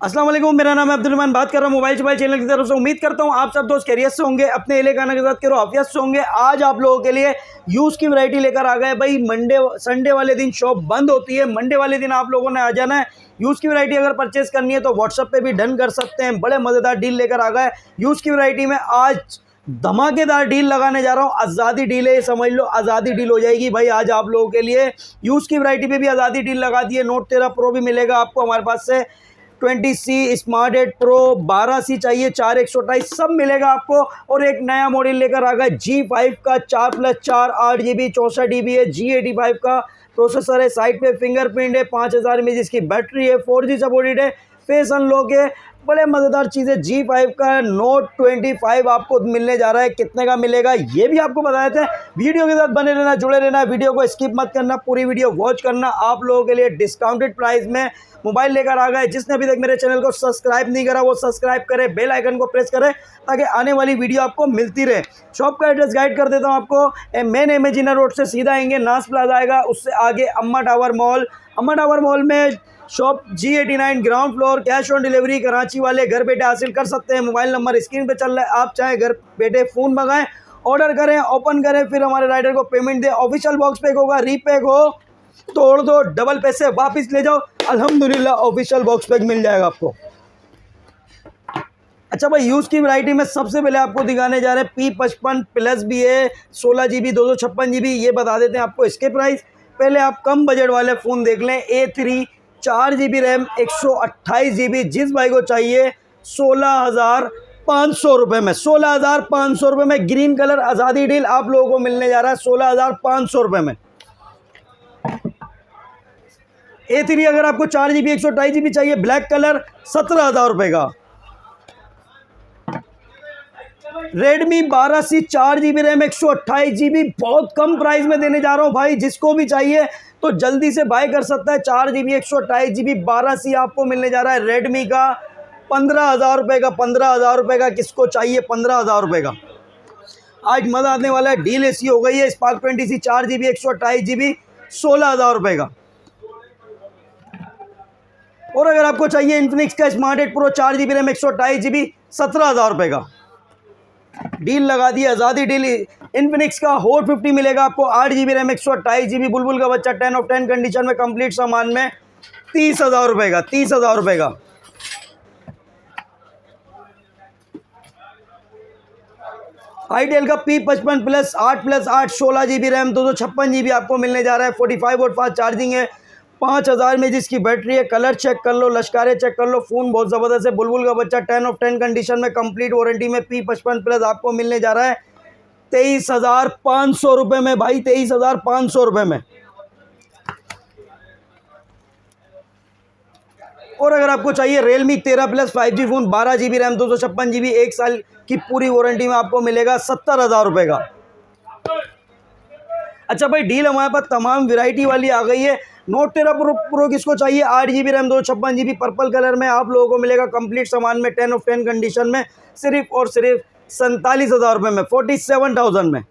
अस्सलाम वालेकुम, मेरा नाम है अब्दुल रहमान, बात कर रहा हूँ मोबाइल चैनल की तरफ से। उम्मीद करता हूँ आप सब दोस्त खैरियत से होंगे, अपने एले खाना के साथ करो आफियत से होंगे। आज आप लोगों के लिए यूज़ की वैरायटी लेकर आ गए भाई। संडे वाले दिन शॉप बंद होती है, मंडे वाले दिन आप लोगों ने आ जाना है। यूज़ की वैरायटी अगर परचेस करनी है तो व्हाट्सअप पे भी डन कर सकते हैं। बड़े मज़ेदार डील लेकर आ गए यूज़ की वैरायटी में। आज धमाकेदार डील लगाने जा रहा हूँ, आज़ादी डील है, ये समझ लो आज़ादी डील हो जाएगी भाई। आज आप लोगों के लिए यूज़ की वैरायटी पे भी आज़ादी डील लगा दी है। नोट 13 प्रो भी मिलेगा आपको हमारे पास से। 20C स्मार्ट 8 प्रो, 12C चाहिए, 4128 सब मिलेगा आपको। और एक नया मॉडल लेकर आ गया G5 का 4+4 8GB 64GB है। G85 का प्रोसेसर है, साइड पे फिंगरप्रिंट है, 5000 mAh इसकी बैटरी है, 4G सपोर्टेड है, फेस अनलॉक है। बड़े मज़ेदार चीज़ है। G5 का नोट 25 आपको मिलने जा रहा है। कितने का मिलेगा ये भी आपको बताए थे। वीडियो के साथ बने रहना, जुड़े रहना, वीडियो को स्किप मत करना, पूरी वीडियो वॉच करना। आप लोगों के लिए डिस्काउंटेड प्राइस में मोबाइल लेकर आ गए। जिसने अभी तक मेरे चैनल को सब्सक्राइब नहीं करा वो सब्सक्राइब करे, बेल आइकन को प्रेस करें ताकि आने वाली वीडियो आपको मिलती रहे। शॉप का एड्रेस गाइड कर देता हूँ आपको। मेन इमेजिना रोड से सीधा आएंगे, नास प्लाजा आएगा, उससे आगे अम्मा टावर मॉल। अम्मा टावर मॉल में shop G89 ground floor. Cash on delivery Karachi वाले घर बैठे हासिल कर सकते हैं। मोबाइल नंबर स्क्रीन पे चल रहा है। आप चाहे घर बैठे फ़ोन मंगाएं, ऑर्डर करें, ओपन करें, फिर हमारे राइडर को पेमेंट दें। ऑफिशियल बॉक्स पैक होगा, रीपैक हो तोड़ दो, डबल पैसे वापस ले जाओ, अल्हम्दुलिल्लाह ऑफिशियल बॉक्स पैक मिल जाएगा आपको। अच्छा भाई, यूज़ की वैरायटी में सबसे पहले आपको दिखाने जा रहे हैं P55 प्लस भी है, 16GB 256GB। ये बता देते हैं आपको इसके प्राइस। पहले आप कम बजट वाले फ़ोन देख लें। A3 4GB RAM 128GB। जिस भाई को चाहिए 16,500 रुपये में, 16,500 रुपये में ग्रीन कलर आज़ादी डील आप लोगों को मिलने जा रहा है 16,500 रुपये में। A3 अगर आपको 4GB 128GB चाहिए ब्लैक कलर 17,000 रुपये का। Redmi 12C 4GB RAM 128GB बहुत कम प्राइस में देने जा रहा हूँ भाई। जिसको भी चाहिए तो जल्दी से बाय कर सकता है। 4GB 128GB 12C आपको मिलने जा रहा है रेडमी का 15,000 रुपये का। 15,000 रुपये का किसको चाहिए? 15,000 रुपये का। आज मज़ा आने वाला है। डील ऐसी हो गई है। स्पार्क 20C 4GB 128GB 16,000 रुपये का। और अगर आपको चाहिए इन्फिनिक्स का smart 8 pro 4GB RAM 128GB 17,000 रुपये का। डील लगा दी, आज़ादी डील। इन्फिनिक्स का हॉट 50 मिलेगा आपको 8GB रैम 128GB बुलबुल का बच्चा 10 ऑफ 10 कंडीशन में कंप्लीट सामान में 30,000 रुपये का। 30,000 रुपये का। आईटेल का P55 plus 8+8 16GB RAM 256GB आपको मिलने जा रहा है। 45 वोल्ट फास्ट चार्जिंग है, 5000 में जिसकी बैटरी है। कलर चेक कर लो, लश्कारे चेक कर लो, फ़ोन बहुत ज़बरदस्त है। बुलबुल का बच्चा 10 ऑफ 10 कंडीशन में कंप्लीट वारंटी में P55 प्लस आपको मिलने जा रहा है 23,500 रुपये में भाई। 23,500 रुपये में। और अगर आपको चाहिए Realme 13 plus 5G phone 12GB RAM 256GB 1 साल की पूरी वारंटी में आपको मिलेगा 70,000 रुपये का। अच्छा भाई, डील हमारे पास तमाम वैरायटी वाली आ गई है। नोट 13 प्रो किसको चाहिए? 8GB RAM 256GB purple colour में आप लोगों को मिलेगा कंप्लीट सामान में 10 ऑफ 10 कंडीशन में सिर्फ और सिर्फ 47,000 रुपये में, 47,000 में।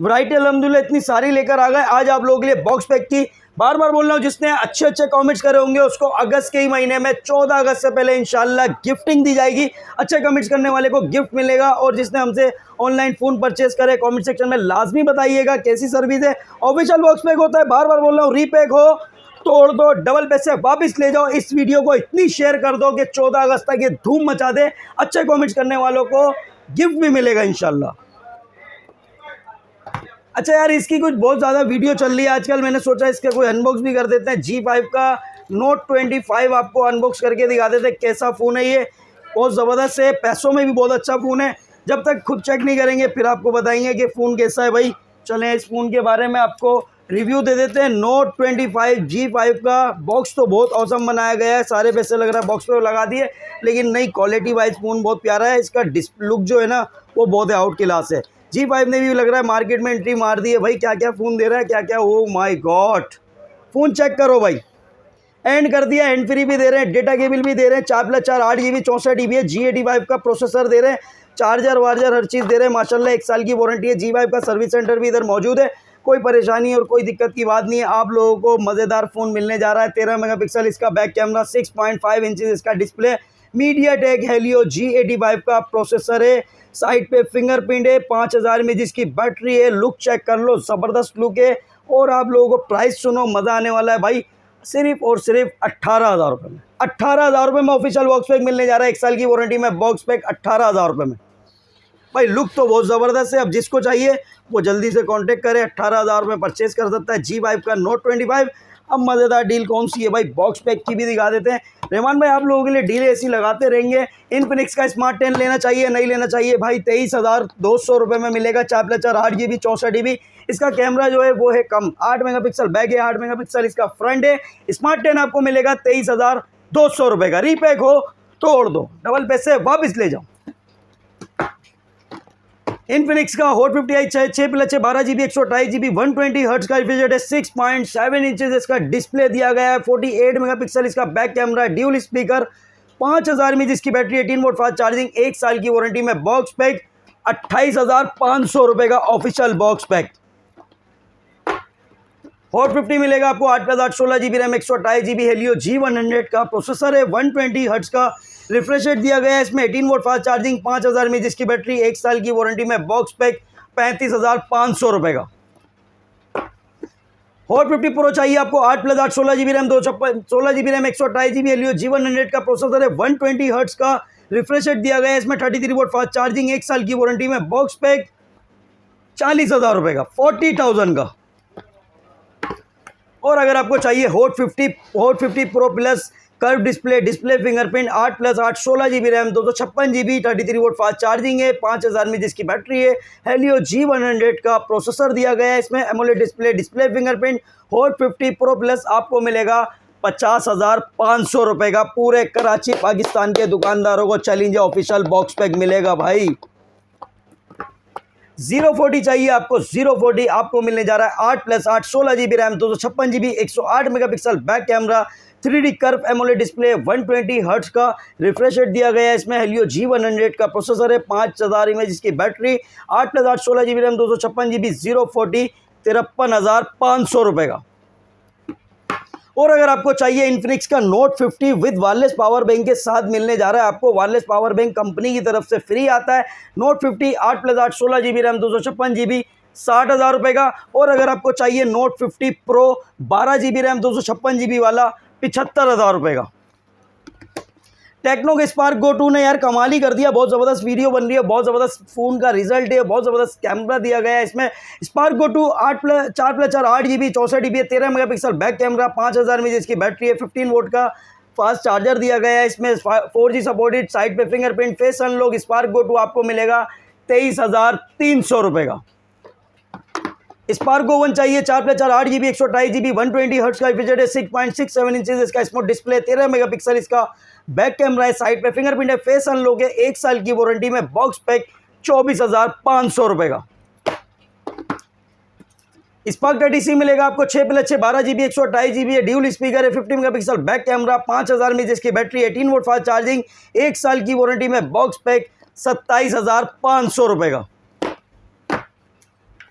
वैरायटी अल्हम्दुलिल्लाह इतनी सारी लेकर आ गए आज आप लोगों के लिए बॉक्स पैक की। बार बार बोल रहा हूँ, जिसने अच्छे अच्छे कमेंट्स करे होंगे उसको अगस्त के ही महीने में 14 अगस्त से पहले इंशाल्लाह गिफ्टिंग दी जाएगी। अच्छे कमेंट्स करने वाले को गिफ्ट मिलेगा। और जिसने हमसे ऑनलाइन फ़ोन परचेस करे कमेंट सेक्शन में लाजमी बताइएगा कैसी सर्विस है। ऑफिशियल बॉक्स पैक होता है, बार बार बोल रहा हूँ, रीपैक हो तोड़ दो, डबल पैसे वापस ले जाओ। इस वीडियो को इतनी शेयर कर दो कि 14 अगस्त तक ये धूम मचा दे। अच्छे कमेंट्स करने वालों को गिफ्ट भी मिलेगा इंशाल्लाह। अच्छा यार, इसकी कुछ बहुत ज़्यादा वीडियो चल रही है आजकल, मैंने सोचा इसका कोई अनबॉक्स भी कर देते हैं। G5 का नोट 25 आपको अनबॉक्स करके दिखा देते हैं कैसा फ़ोन है ये। बहुत ज़बरदस्त है, पैसों में भी बहुत अच्छा फ़ोन है। जब तक खुद चेक नहीं करेंगे फिर आपको बताएंगे कि फ़ोन कैसा है भाई। चलें इस फ़ोन के बारे में आपको रिव्यू दे देते हैं। नोट 25 G5 का बॉक्स तो बहुत औसम बनाया गया है। सारे पैसे लग रहा है बॉक्स पे लगा दिए, लेकिन नहीं, क्वालिटी वाइज फ़ोन बहुत प्यारा है। इसका लुक जो है ना वो बहुत आउट क्लास है। G5 ने भी लग रहा है मार्केट में एंट्री मार दी है भाई। क्या क्या फ़ोन दे रहा है, क्या क्या, oh my god. Phone check करो भाई, एंड कर दिया, हैंड फ्री भी दे रहे हैं, डेटा केबल भी दे रहे हैं, 4+4 8GB 64GB है। G85 का प्रोसेसर दे रहे हैं, चार्जर वार्जर हर चीज़ दे रहे हैं माशाल्लाह। 1 साल की वारंटी है। G5 का सर्विस सेंटर भी इधर मौजूद है। कोई परेशानी और कोई दिक्कत की बात नहीं है। आप लोगों को मज़ेदार फ़ोन मिलने जा रहा है। 13 मेगापिक्सल इसका बैक कैमरा, 6.5 इंचेस इसका डिस्प्ले, मीडियाटेक हेलियो G85 का प्रोसेसर है, साइड पे फिंगरप्रिंट है, 5000 में जिसकी बैटरी है। लुक चेक कर लो, ज़बरदस्त लुक है। और आप लोगों को प्राइस सुनो, मज़ा आने वाला है भाई। सिर्फ और सिर्फ 18,000 रुपये में, 18,000 रुपये में ऑफिशियल बॉक्स पैक मिलने जा रहा है। 1 साल की वारंटी में बॉक्स पैक 18,000 रुपये में। भाई लुक तो बहुत ज़बरदस्त है। अब जिसको चाहिए वो जल्दी से कांटेक्ट करे, 18,000 में परचेज़ कर सकता है G5 का Note 25। अब मज़ेदार डील कौन सी है भाई, बॉक्स पैक की भी दिखा देते हैं। रहमान भाई आप लोगों के लिए डील ऐसी लगाते रहेंगे। इन्फिनिक्स का स्मार्ट 10 लेना चाहिए, नहीं लेना चाहिए भाई, 23,200 रुपये में मिलेगा। 4+4 8GB 64GB। इसका कैमरा जो है वो है कम, 8 मेगापिक्सल बैक है, 8 मेगापिक्सल इसका फ्रंट है। स्मार्ट 10 आपको मिलेगा 23,200 रुपये का। रीपैक हो तोड़ दो, डबल पैसे वापस ले जाओ। इन्फिनिक्स का hot 50i 6+6 12GB 128GB 120 hertz का रिफ्रेश है। 6.7 इंचेस इसका डिस्प्ले दिया गया है। 48 मेगापिक्सल इसका बैक कैमरा, ड्यूल स्पीकर, 5000 में जिसकी बैटरी, 18 वोल्ट फास्ट चार्जिंग, 1 साल की वारंटी में बॉक्स पैक 28,500 रुपये का ऑफिशियल बॉक्स पैक। हॉट 50 मिलेगा आपको 8+8 16GB RAM 128GB Helio G100 का प्रोसेसर है। 120 हर्ट्ज का रिफ्रेश रेट दिया गया है इसमें, 18 वोल्ट फास्ट चार्जिंग, 5000 में जिसकी बैटरी, 1 साल की वारंटी में बॉक्स पैक 35,500 रुपये का। हॉट 50 प्रो चाहिए आपको 8+8 16GB RAM 16GB RAM 128GB Helio G100 का प्रोसेसर है। 120 हर्ट्ज का रिफ्रेश रेट दिया गया है इसमें, 33 वोल्ट फास्ट चार्जिंग, 1 साल की वारंटी में बॉक्स पैक 40,000 रुपये का, 40,000 का। और अगर आपको चाहिए hot 50 pro plus curve display fingerprint, 8+8 16GB RAM 256GB 33 volt fast charging है, 5000 में जिसकी बैटरी है। हेलियो G100 का प्रोसेसर दिया गया है इसमें, AMOLED display fingerprint. Hot 50 pro plus आपको मिलेगा 50,500 रुपये का। पूरे कराची पाकिस्तान के दुकानदारों को चैलेंज ऑफिशियल बॉक्स पैक मिलेगा भाई। 040 चाहिए आपको, 040 आपको मिलने जा रहा है 8+8 16GB RAM 256GB 108 megapixel back camera, 3D curve AMOLED display, 120 hertz का रिफ्रेश रेट दिया गया है इसमें। हेलियो G100 का प्रोसेसर है, 5000 में जिसकी बैटरी, 8+8 16GB रैम 256GB 040 53,500 रुपये का। और अगर आपको चाहिए इन्फिनिक्स का Note 50 with wireless power bank के साथ मिलने जा रहा है आपको। वायरलेस पावर बैंक कंपनी की तरफ से फ्री आता है। Note 50 8+8 16GB रैम 256GB 60,000 रुपये का। और अगर आपको चाहिए Note 50 Pro 12GB RAM 256GB वाला, 75,000 रुपये का। टेक्नो के स्पार्क गो 2 ने यार कमाल ही कर दिया। बहुत ज़बरदस्त वीडियो बन रही है, बहुत ज़बरदस्त फ़ोन का रिजल्ट है, बहुत ज़बरदस्त कैमरा दिया गया है इसमें। Spark Go 2 4+4 8GB 64GB 13 megapixel back camera, 5000 में जिसकी बैटरी है, 15 वोल्ट का फास्ट चार्जर दिया गया है इसमें। 4G सपोर्टेड, साइड पे fingerprint, face unlock. Spark Go 2 आपको मिलेगा 23,300 रुपये का। स्पार्क गो 1 चाहिए 4+4 8GB 128GB 120 हर्ट्ज का रिफ्रेश रेट है, 6.67 इंचेस इसका स्मॉल डिस्प्ले, 13 मेगापिक्सल इसका बैक कैमरा है, साइड पे फिंगरप्रिंट है, फेस अनलॉक है, 1 साल की वारंटी में बॉक्स पैक 24,500 रुपये का। स्पार्क 30C मिलेगा आपको 6+6 12GB 128GB है, ड्यूल स्पीकर है, 50 मेगापिक्सल बैक कैमरा, 5000 में जिसकी बैटरी, 18 वोल्ट फास्ट चार्जिंग, 1 साल की वारंटी में बॉक्स पैक 27,500 रुपये का।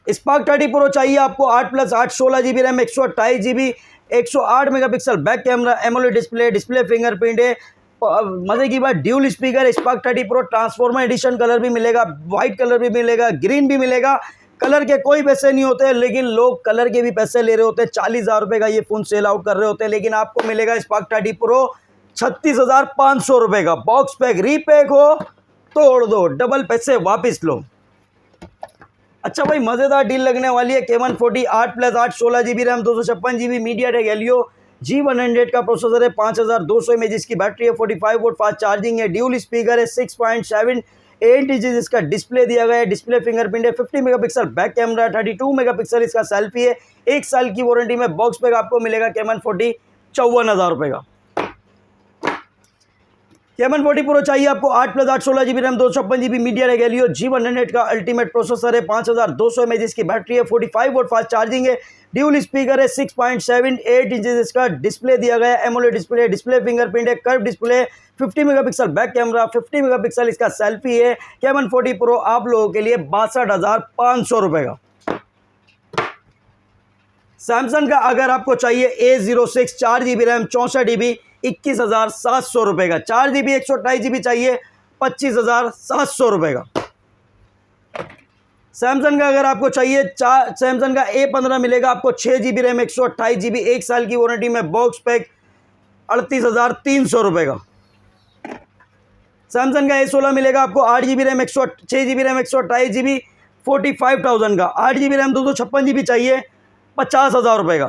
स्पार्क 30 प्रो चाहिए आपको 8+8 16GB RAM 128GB 108 megapixel back camera, AMOLED display fingerprint है। मज़े की बात ड्यूल स्पीकर है। Spark 30 Pro Transformer Edition colour भी मिलेगा, वाइट कलर भी मिलेगा, ग्रीन भी मिलेगा। कलर के कोई पैसे नहीं होते, लेकिन लोग कलर के भी पैसे ले रहे होते हैं। 40,000 रुपये का ये फ़ोन सेल आउट कर रहे होते हैं, लेकिन आपको मिलेगा स्पार्क 30 प्रो 36,500 रुपये का। बॉक्स पैक, रीपैक हो तोड़ दो, डबल पैसे वापस लो। अच्छा भाई मज़ेदार डील लगने वाली है। K1 40 8+8 16GB RAM 256GB MediaTek Helio G100 का प्रोसेसर है, 5200 में जिसकी बैटरी है, 45 वोल्ट फास्ट चार्जिंग है, ड्यूल स्पीकर है, 6.78 इंचेस इसका डिस्प्ले दिया गया है, डिस्प्ले फिंगरप्रिंट है, 50 मेगापिक्सल बैक कैमरा, 32 मेगापिक्सल इसका सेल्फी है, 1 साल की वारंटी में बॉक्स पैक आपको मिलेगा K1 40 54,000 रुपये का। K1 40 प्रो चाहिए आपको 8+8 16GB RAM 256GB MediaTek Helio G100 का अल्टीमेट प्रोसेसर है, 5200 में जिसकी बैटरी है, 45 वोल्ट फास्ट चार्जिंग है, ड्यूल स्पीकर है, 6.78 इंचेस इसका डिस्प्ले दिया गया है, एमोलेड डिस्प्ले फिंगरप्रिंट है, curve display, 50 megapixel back camera, 50 megapixel इसका सेल्फी है। K1 40 प्रो आप लोगों के लिए 62,500 रुपये का। सैमसंग का अगर आपको चाहिए A06 4 GB रैम 64 GB 21,700 रुपये का, 4 GB 128 GB चाहिए 25,700 रुपये का। सैमसंग का अगर आपको चाहिए सैमसंग का A15 मिलेगा आपको 6 GB रैम 128 GB 1 साल की वारंटी में, बॉक्स पैक 38,300 रुपये का। सैमसंग का A16 मिलेगा आपको 8 GB RAM 6 GB RAM 128 GB 45,000 का, 8 GB रैम 256 GB चाहिए 50,000 रुपये का।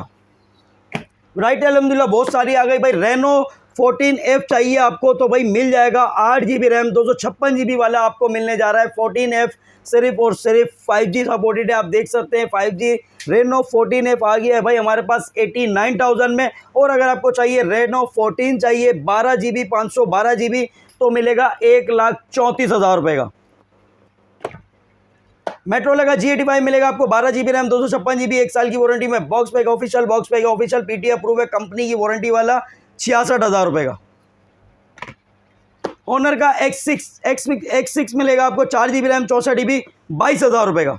वैरायटी अलहमदिल्ला बहुत सारी आ गई भाई। रेनो 14F चाहिए आपको तो भाई मिल जाएगा, 8 GB रैम 256 GB वाला आपको मिलने जा रहा है। 14F सिर्फ और सिर्फ 5G सपोर्टेड है, आप देख सकते हैं 5G रेनो 14F आ गया है भाई हमारे पास 89,000 में। और अगर आपको चाहिए रेनो 14 चाहिए 12 GB 512 GB तो मिलेगा 1,34,000 रुपये का। मेट्रोला का G85 मिलेगा आपको 12 GB रैम 256 GB 1 साल की वारंटी में, box pack official, box pack official PT approve है, कंपनी की वारंटी वाला 66,000 रुपये का। ऑनर का X6 मिलेगा आपको 4 GB रैम 64 GB 22,000 रुपये का।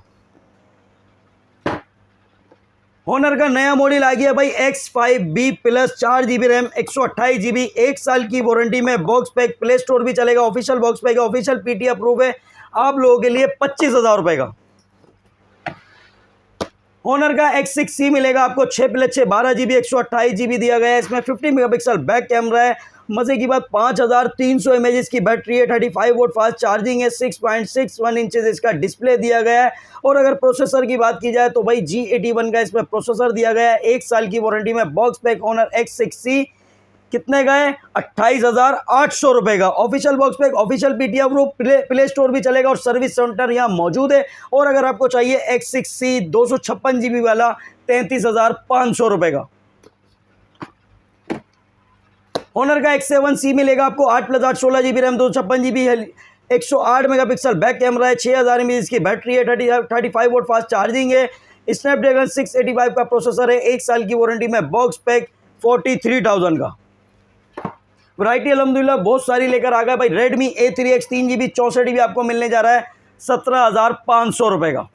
ऑनर का नया मॉडल आ गया भाई X5B plus 4 GB RAM 128 GB 1 साल की वारंटी में, बॉक्स पैक, प्ले स्टोर भी चलेगा, official box pack official PT approve है, आप लोगों के लिए 25,000 रुपये का। ऑनर का X6C मिलेगा आपको 6+6 12 GB 128 GB दिया गया है, इसमें 50 मेगापिक्सल बैक कैमरा है, मजे की बात 5,300 mAh की बैटरी है, 35 वोल्ट फास्ट चार्जिंग है, 6.61 इंचेस इसका डिस्प्ले दिया गया है। और अगर प्रोसेसर की बात की जाए तो भाई G81 का इसमें प्रोसेसर दिया गया है, 1 साल की वारंटी में, बॉक्स पैक ऑनर X6C कितने का है 28,800 रुपये का। Official box pack official PT approve, play store भी चलेगा और सर्विस सेंटर यहाँ मौजूद है। और अगर आपको चाहिए X6C 256 GB वाला 33,500 रुपये का। ऑनर का X7C मिलेगा आपको 8+8 16 GB रैम 256 GB है, 108 मेगापिक्सल बैक कैमरा है, 6,000 mAh की बैटरी है, 35 वोल्ट फास्ट चार्जिंग है, स्नैपड्रैगन 685 का प्रोसेसर है, 1 साल की वारंटी में, बॉक्स पैक 43,000 का। वैरायटी अलहमदुलिल्लाह बहुत सारी लेकर आ गए भाई। Redmi A3X 3 GB 64 GB आपको मिलने जा रहा है 17,500 रुपये का।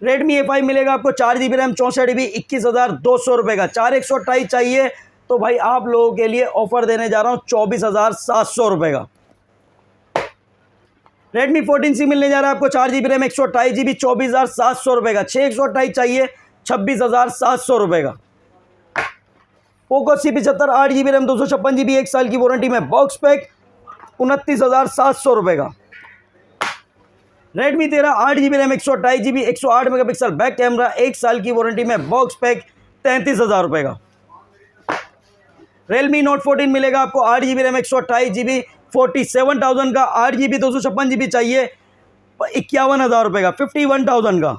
Redmi A5 मिलेगा आपको 4 GB रैम 64 GB 21,200 रुपये का। 4/128 चाहिए तो भाई आप लोगों के लिए ऑफर देने जा रहा हूँ 24,700 रुपये का। Redmi 14C मिलने जा रहा है आपको 4 GB रैम 128 GB 24,700 रुपये का। 6/128 चाहिए 26,700 रुपये का। Poco C75 8 GB RAM 256 GB 1 साल की वारंटी में, बॉक्स पैक 29,700 रुपये का। Redmi 13 8 GB RAM 128 GB 108 megapixel back camera 1 साल की वारंटी में, बॉक्स पैक 33,000 रुपये का। Realme Note 14 मिलेगा आपको 8 GB रैम 128 GB 47,000 का। 8 GB 256 GB चाहिए 51,000 रुपये का, 51,000 का।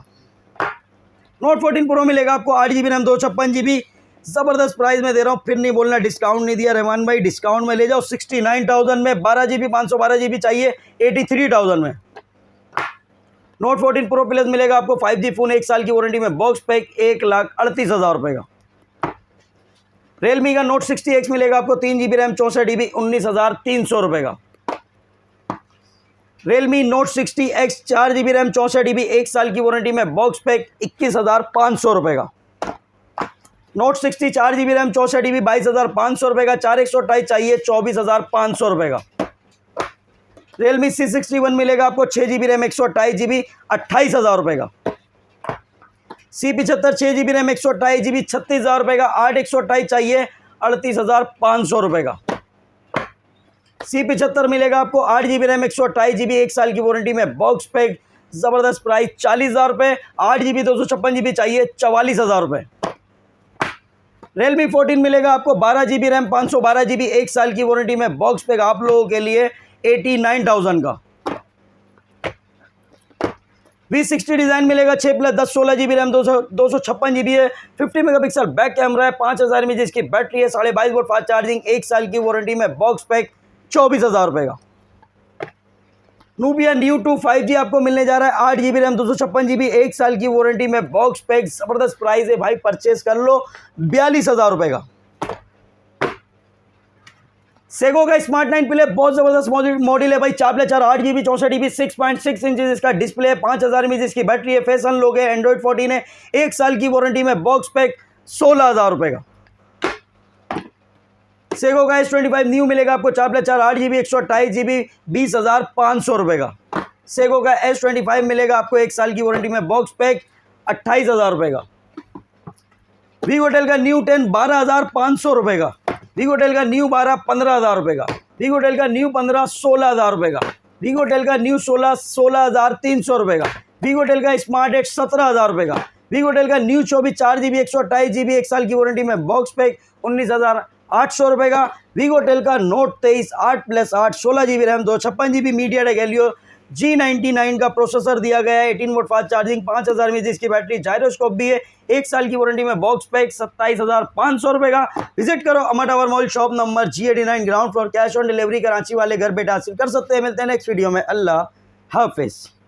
Note 14 Pro मिलेगा आपको 8 GB रैम 256 GB, ज़बरदस्त प्राइस में दे रहा हूँ, फिर नहीं बोलना डिस्काउंट नहीं दिया रहमान भाई, डिस्काउंट में ले जाओ 69,000 में। 12 GB 512 GB चाहिए 83,000 में। Note 14 Pro Plus मिलेगा आपको 5G फ़ोन 1 साल की वारंटी में, बॉक्स पैक 1,38,000 रुपये का। Realme का Note 60X मिलेगा आपको 3 GB रैम 64 GB 19,300 रुपये का। Realme Note 60X 4 GB RAM 64 GB 1 साल की वारंटी में, बॉक्स पैक 21,500 रुपये का। Note 60 4 GB रैम 64 GB 22,500 रुपये का। 4/128 चाहिए 24,500 रुपये का। Realme C61 मिलेगा आपको 6 GB रैम 128 GB 28,000 रुपये का। C75 6 GB रैम 128 GB 36,000 रुपये का। 8/128 चाहिए 38,500 रुपये का। C75 मिलेगा आपको 8 GB रैम 128 GB 1 साल की वारंटी में, बॉक्स पैक ज़बरदस्त प्राइस 40,000 रुपये। 8 GB 256 GB चाहिए 44,000 रुपये। Realme 14 मिलेगा आपको 12 GB रैम 512 GB 1 साल की वारंटी में, बॉक्स पैक आप लोगों के लिए 89,000 का। V60 डिज़ाइन मिलेगा 6+10 16 GB रैम 256 GB है, 50 मेगापिक्सल बैक कैमरा है, 5,000 mAh की बैटरी है, 22.5 वोल्ट फास्ट चार्जिंग, 1 साल की वारंटी में, बॉक्स पैक 24,000 रुपये का। Nubia Neo 2 5G आपको मिलने जा रहा है 8 GB रैम 256 GB 1 साल की वारंटी में, बॉक्स पैक ज़बरदस्त प्राइस है भाई, परचेस कर लो 42,000 रुपये का। सेगो का स्मार्ट 9 प्ले बहुत जबरदस्त मॉडल है भाई, 4+4 8GB 64GB 6.6 इंचेस इसका डिस्प्ले, 5000 mAh इसकी बैटरी है, फेस अनलॉक है, एंड्रॉइड 14 है, 1 साल की वारंटी में, बॉक्स पैक 16,000 रुपए का। सेगो का S25 न्यू मिलेगा आपको 4+4 8GB 128GB 20,500 रुपए का। सेगो का S25 मिलेगा आपको 1 साल की वारंटी में, बॉक्स पैक 28,000 रुपए का। वीवोटेल का न्यू 10 12,500 रुपए का। वीवोटेल का न्यू 12 15,000 रुपए का। वीवोटेल का न्यू 15 16,000 रुपए का। वीवोटेल का न्यू 16 16,300 रुपए का। वीवोटेल का स्मार्ट 8 17,000 रुपए का। वीवोटेल का न्यू 24 4GB 128GB 1 साल की वारंटी में, बॉक्स पैक 19,800 रुपए का। वीवोटेल का note 23 8+8 16GB RAM 256GB MediaTek Helio G99 का प्रोसेसर दिया गया है, 18 वोल्ट फास्ट चार्जिंग, 5000 mAh इसकी बैटरी, जायरोस्कोप भी है, 1 साल की वारंटी में, बॉक्स पैक 27,500 रुपए का। विजिट करो अमा tower mall, shop number G89 ground floor. Cash on delivery Karachi वाले घर बैठे हासिल कर सकते हैं। मिलते हैं नेक्स्ट वीडियो में। अल्लाह हाफिज़।